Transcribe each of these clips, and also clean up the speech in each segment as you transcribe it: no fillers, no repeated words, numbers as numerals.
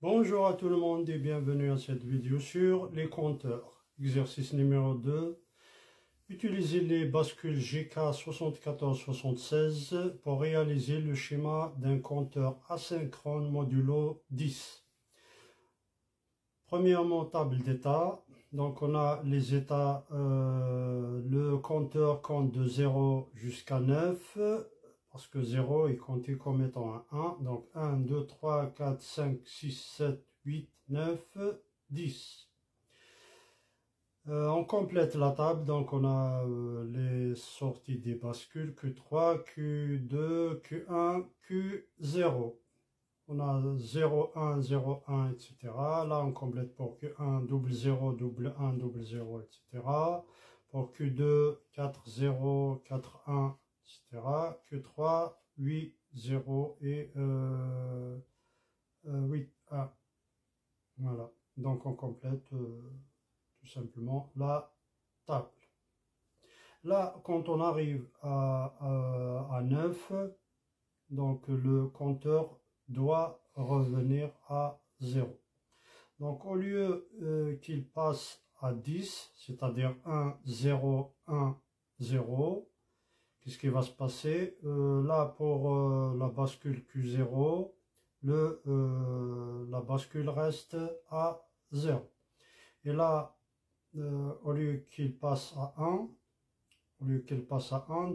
Bonjour à tout le monde et bienvenue à cette vidéo sur les compteurs. Exercice numéro 2. Utilisez les bascules GK7476 pour réaliser le schéma d'un compteur asynchrone modulo 10. Premièrement, table d'état. Donc on a les états, le compteur compte de 0 jusqu'à 9. Parce que 0 est compté comme étant un 1. Donc 1, 2, 3, 4, 5, 6, 7, 8, 9, 10. On complète la table. Donc on a les sorties des bascules Q3, Q2, Q1, Q0. On a 0, 1, 0, 1, etc. Là on complète pour Q1, double 0, double 1, double 0, etc. Pour Q2, 4, 0, 4, 1, etc. Q3, 8, 0 et 8, 1. Voilà. Donc on complète tout simplement la table. Là, quand on arrive à 9, donc le compteur doit revenir à 0. Donc au lieu qu'il passe à 10, c'est-à-dire 1, 0, 1, 0, qu'est-ce qui va se passer? Là, pour la bascule Q0, la bascule reste à 0. Et là, au lieu qu'il passe à 1,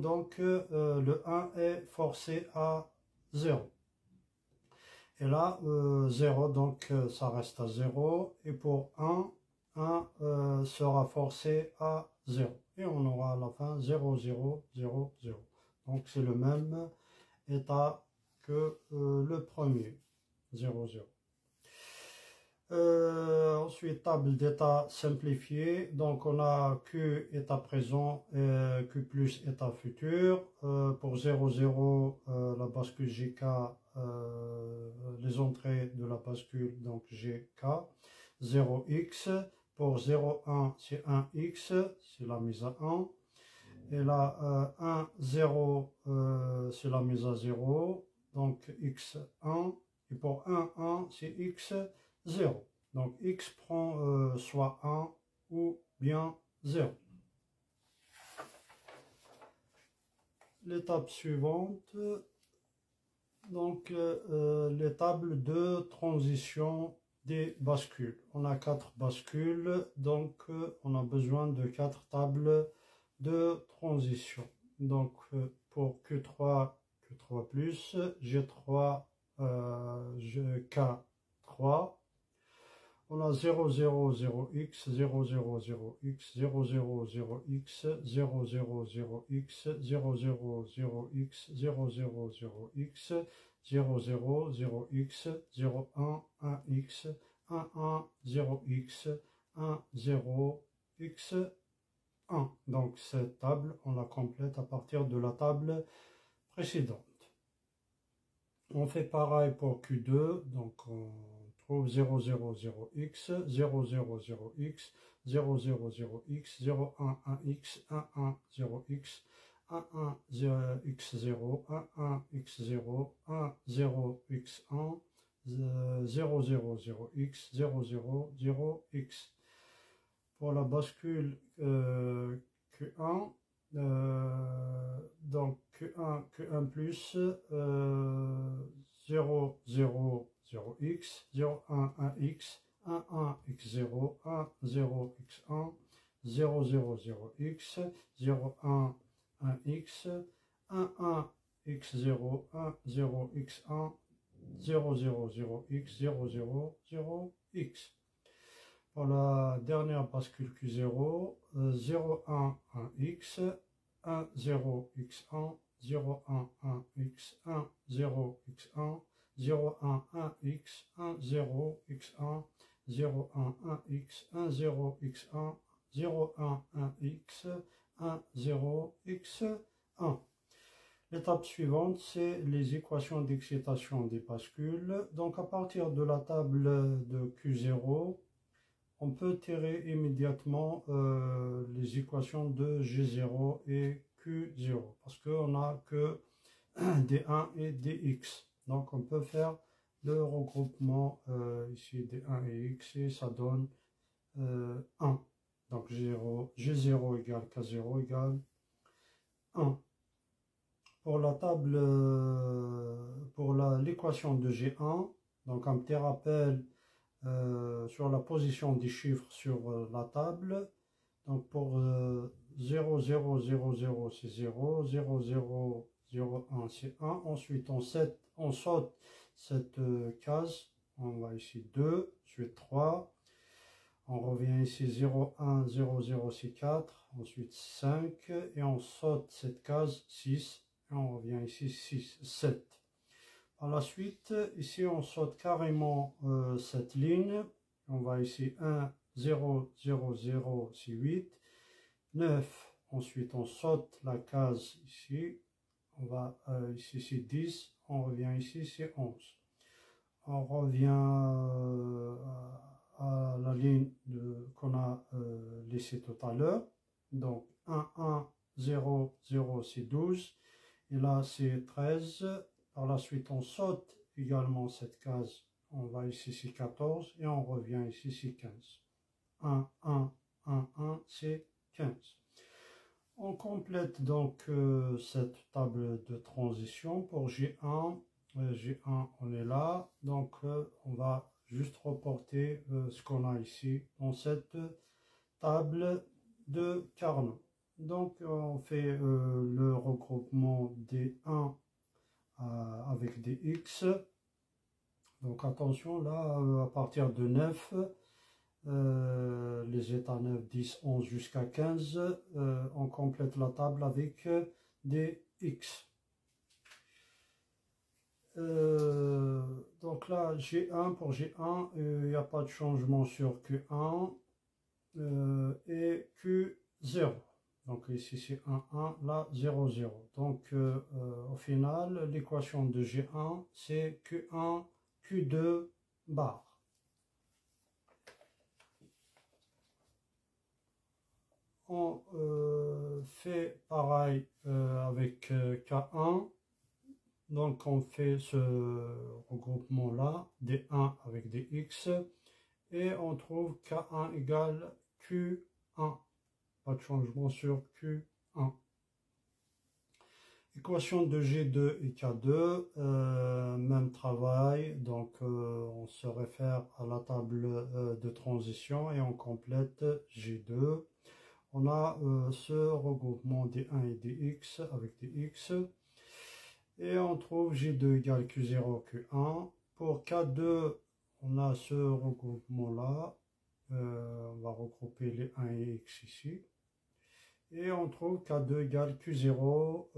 donc le 1 est forcé à 0. Et là, 0, donc ça reste à 0. Et pour 1 sera forcé à 0. Et on aura à la fin 0, 0, 0, 0. Donc c'est le même état que le premier, 0, 0. Ensuite, table d'état simplifiée. Donc on a Q état présent et Q plus état futur. Pour 0, 0, la bascule GK, les entrées de la bascule, donc GK, 0x. Pour 0, 1, c'est 1x, c'est la mise à 1. Et là, 1, 0, c'est la mise à 0, donc x1. Et pour 1, 1, c'est x0. Donc x prend soit 1 ou bien 0. L'étape suivante, donc les tables de transition des bascules. On a 4 bascules, donc on a besoin de 4 tables de transition. Donc pour Q3, Q3+, G3, K3, on a 0, 0, 0x, 0, 0, 0x, 0, 0, 0x, 0, 0, 0x, 0, 0, 0x, 0, 0, 0x, 0, 0, 0x, 0, 1, 1x, 1, 1, 0x, 1, 0, x, 1. Donc cette table, on la complète à partir de la table précédente. On fait pareil pour Q2, donc on trouve 0, 0, 0x, 0, 0, 0x, 0, 0, 0x, 0, 1, 1x, 1, 1, 0x, 1, 1, 0x0, 1, 1, x0, 1, 0, x1, 0, 0, 0x, 0, 0, 0x. Pour la bascule Q1, donc Q1 plus 0, 0, 0x, 0, 1, 1x, 1, 1, x0, 1, 0, x1, 0, 0, 0x, 0, 1, 1x, 1, 1, x0, 1, 0, x1, 0, 0, 0x, 0, 0, 0x. Pour la dernière bascule Q0, 0, 1, 1x, 1, 0, x1, 0, 1, 1x, 1, 0, x1, 0, 1, 1x, 1, 0, x1, 0, 1, 1x, 1, 0, x1, 0, 1, 1x, 1, 0, x1. L'étape suivante, c'est les équations d'excitation des bascules. Donc à partir de la table de Q0, on peut tirer immédiatement les équations de G0 et Q0 parce qu'on n'a que des 1 et des x. Donc on peut faire le regroupement ici des 1 et x, et ça donne 1. Donc G0 égale K0 égale 1. Pour la table, pour l'équation de G1, donc un petit rappel sur la position des chiffres sur la table. Donc pour 0, 0, 0, 0, c'est 0, 0, 0, 0, 1, c'est 1. Ensuite, on saute cette case. On va ici 2, ensuite 3. On revient ici 0, 1, 0, 0, c'est 4. Ensuite 5. Et on saute cette case 6. Et on revient ici 6, 7. Par la suite, ici, on saute carrément cette ligne. On va ici 1, 0, 0, 0, c'est 8. 9. Ensuite, on saute la case ici. On va ici, c'est 10. On revient ici, c'est 11. On revient à la ligne qu'on a laissée tout à l'heure. Donc, 1, 1, 0, 0, c'est 12. Et là, c'est 13. Par la suite, on saute également cette case. On va ici, c'est 14. Et on revient ici, c'est 15. 1, 1, 1, 1, c'est 15. On complète donc cette table de transition pour G1. G1, on est là. Donc, on va juste reporter ce qu'on a ici dans cette table de Carnot. Donc, on fait le regroupement des 1 avec des x. Donc, attention, là, à partir de 9, les états 9, 10, 11 jusqu'à 15, on complète la table avec des x. Donc là, G1, pour G1, il n'y a pas de changement sur Q1 et Q0. Donc ici c'est 1, 1, là 0, 0. Donc au final, l'équation de G1, c'est Q1, Q2 bar. On fait pareil avec K1. Donc on fait ce regroupement là, des 1 avec des x, et on trouve K1 égale Q1. Pas de changement sur Q1. Équation de G2 et K2, même travail, donc on se réfère à la table de transition et on complète G2. On a ce regroupement des 1 et des x avec des x. Et on trouve G2 égale Q0, Q1. Pour K2, on a ce regroupement-là. On va regrouper les 1 et x ici. Et on trouve K2 égale Q0,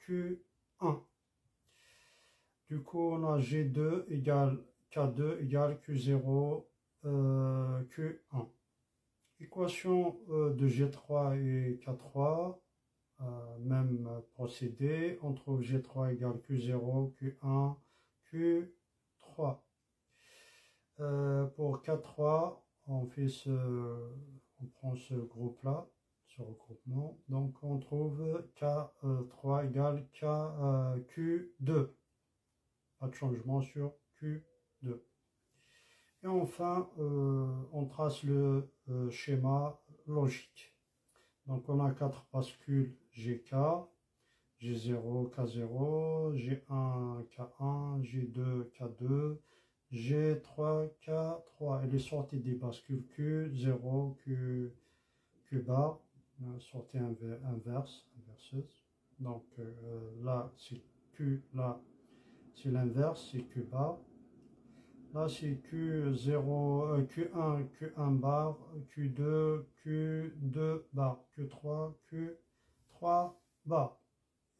Q1. Du coup, on a G2 égale K2 égale Q0, Q1. Équation de G3 et K3. Même procédé, on trouve G3 égale Q0, Q1, Q3. Pour K3, on prend ce groupe-là, ce regroupement, donc on trouve K3 égale Q2. Pas de changement sur Q2. Et enfin, on trace le schéma logique. Donc on a 4 bascules GK, G0, K0, G1, K1, G2, K2, G3, K3. Et les sorties des bascules Q0, Q bar, sortie inverseuse. Donc là c'est Q, là c'est l'inverse, c'est Q bar. Là, c'est Q0, Q1, Q1 bar, Q2, Q2 bar, Q3, Q3 bar.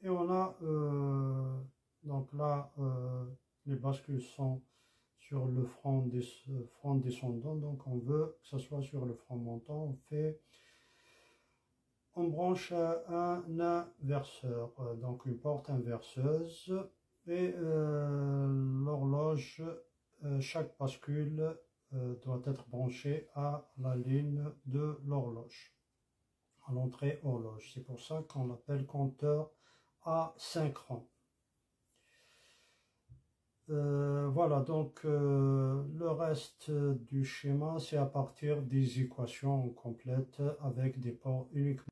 Et on a, donc là, les bascules sont sur le front descendant, donc on veut que ce soit sur le front montant. On branche un inverseur, donc une porte inverseuse, et l'horloge. Chaque bascule doit être branchée à la ligne de l'horloge, à l'entrée horloge. C'est pour ça qu'on l'appelle compteur asynchrone. Voilà, donc le reste du schéma, c'est à partir des équations complètes avec des ports uniquement.